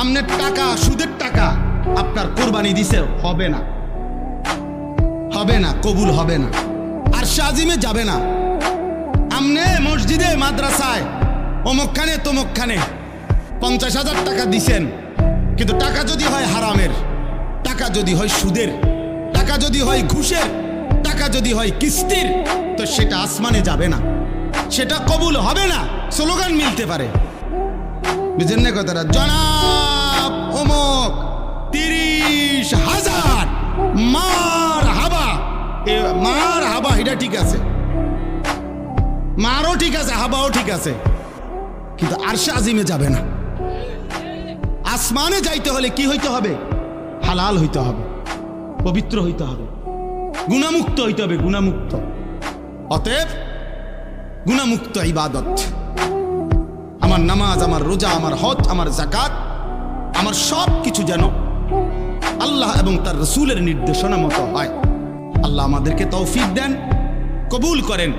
আপনার টাকা, সুদের টাকা আপনার কোরবানি দিছে, হবে না, হবে না, কবুল হবে না, আর শাজিমে যাবে না। আমনে মসজিদে মাদ্রাসায় অমুকখানে তমুকখানে 50,000 টাকা দিছেন, কিন্তু টাকা যদি হয় হারামের, টাকা যদি হয় সুদের, টাকা যদি হয় ঘুষের, টাকা যদি হয় কিস্তির, তো সেটা আসমানে যাবে না, সেটা কবুল হবে না। স্লোগান মিলতে পারে, বুঝেন না কথাটা? জনাব অমুক 30,000 মার হাবা, মার হাবা, এটা ঠিক আছে, মারও ঠিক আছে, হাবাও ঠিক আছে, কিন্তু আরশে আজিমে যাবে না। আসমানে যাইতে হলে কি হইতে হবে? হালাল হইতে হবে, পবিত্র হইতে হবে, গুনামুক্ত হইতে হবে, গুনামুক্ত। অতএব গুনামুক্ত ইবাদত, আমার নামাজ, আমার রোজা, আমার হজ, আমার যাকাত, আমার সব কিছু যেন আল্লাহ এবং তার রসুলের নির্দেশনা মতো হয়। আল্লাহ আমাদেরকে তৌফিক দেন, কবুল করেন।